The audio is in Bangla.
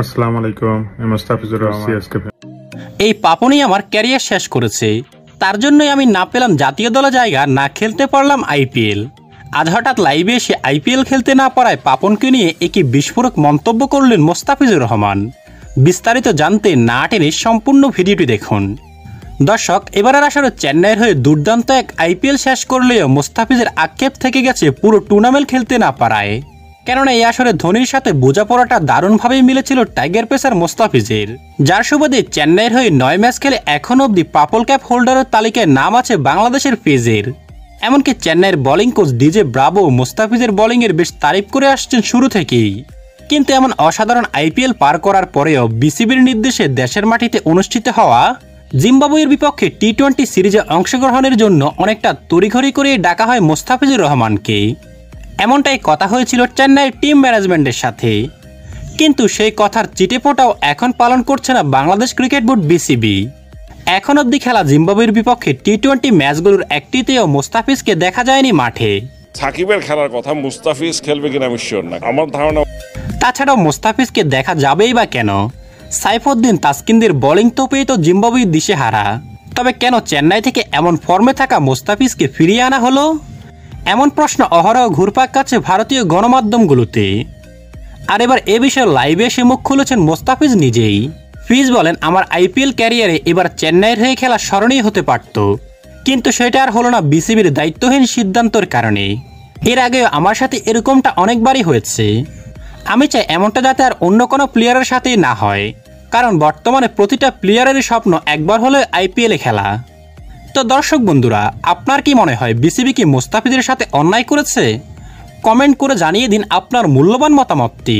আসসালামু আলাইকুম, আমি মুস্তাফিজুর রহমান সিএসকে। এই পাপনই আমার ক্যারিয়ার শেষ করেছে, তার জন্যই আমি না পেলাম জাতীয় দলে জায়গা, না খেলতে পারলাম আইপিএল। আজ হঠাৎ লাইভে এসে আইপিএল খেলতে না পারায় পাপনকে নিয়ে একই বিস্ফোরক মন্তব্য করলেন মুস্তাফিজুর রহমান। বিস্তারিত জানতে না টেনে সম্পূর্ণ ভিডিওটি দেখুন। দর্শক, এবারের আসরে চেন্নাইয়ের হয়ে দুর্দান্ত এক আইপিএল শেষ করলেও মুস্তাফিজের আক্ষেপ থেকে গেছে পুরো টুর্নামেন্ট খেলতে না পারায়। কেননা এই আসরে ধোনির সাথে বোঝাপড়াটা দারুণভাবেই মিলেছিল টাইগার পেসার মুস্তাফিজের, যার সুবাদে চেন্নাইয়ের হয়ে 9 ম্যাচ খেলে এখন অবধি পার্পল ক্যাপ হোল্ডারের তালিকায় নাম আছে বাংলাদেশের পেজের। এমনকি চেন্নাইয়ের বোলিং কোচ ডিজে ব্রাভো মুস্তাফিজের বোলিংয়ের বেশ তারিফ করে আসছেন শুরু থেকেই। কিন্তু এমন অসাধারণ আইপিএল পার করার পরেও বিসিবির নির্দেশে দেশের মাটিতে অনুষ্ঠিত হওয়া জিম্বাবুয়ের বিপক্ষে টি-20 সিরিজে অংশগ্রহণের জন্য অনেকটা তড়িঘড়ি করে ডাকা হয় মুস্তাফিজুর রহমানকে। এমনটাই কথা হয়েছিল চেন্নাইয়ের টিম ম্যানেজমেন্টের সাথে, কিন্তু সেই কথার চিটেফোঁটাও এখন পালন করছে না বাংলাদেশ ক্রিকেট বোর্ড বিসিবি। এখন অবধি খেলা জিম্বাবুয়ের বিপক্ষে টি-20 ম্যাচগুলোর একটিতেও মুস্তাফিজকে দেখা যায়নি মাঠে। সাকিবের খেলার কথা, মুস্তাফিজ খেলবে কিনা আমি শিওর না, আমার ধারণা। তাছাড়াও মুস্তাফিজকে দেখা যাবেই বা কেন? সাইফুদ্দিন তাসকিনদের বোলিং তোপেই তো জিম্বাবুয়ে দিশেহারা। তবে কেন চেন্নাই থেকে এমন ফর্মে থাকা মুস্তাফিজকে ফিরিয়ে আনা হলো? এমন প্রশ্ন অহরহ ঘুরপাক খাচ্ছে ভারতীয় গণমাধ্যমগুলোতে। আর এবার এ বিষয়ে লাইভে এসে মুখ খুলেছেন মুস্তাফিজ নিজেই। ফিজ বলেন, আমার আইপিএল ক্যারিয়ারে এবার চেন্নাইয়ের হয়ে খেলা স্মরণীয় হতে পারত, কিন্তু সেটা আর হলো না বিসিবির দায়িত্বহীন সিদ্ধান্তের কারণে। এর আগেও আমার সাথে এরকমটা অনেকবারই হয়েছে। আমি চাই এমনটা যাতে আর অন্য কোনো প্লেয়ারের সাথেই না হয়, কারণ বর্তমানে প্রতিটা প্লেয়ারেরই স্বপ্ন একবার হলে আইপিএলে খেলা। তো দর্শক বন্ধুরা, আপনার কি মনে হয় বিসিবি কি মুস্তাফিজের সাথে অন্যায় করেছে? কমেন্ট করে জানিয়ে দিন আপনার মূল্যবান মতামতটি।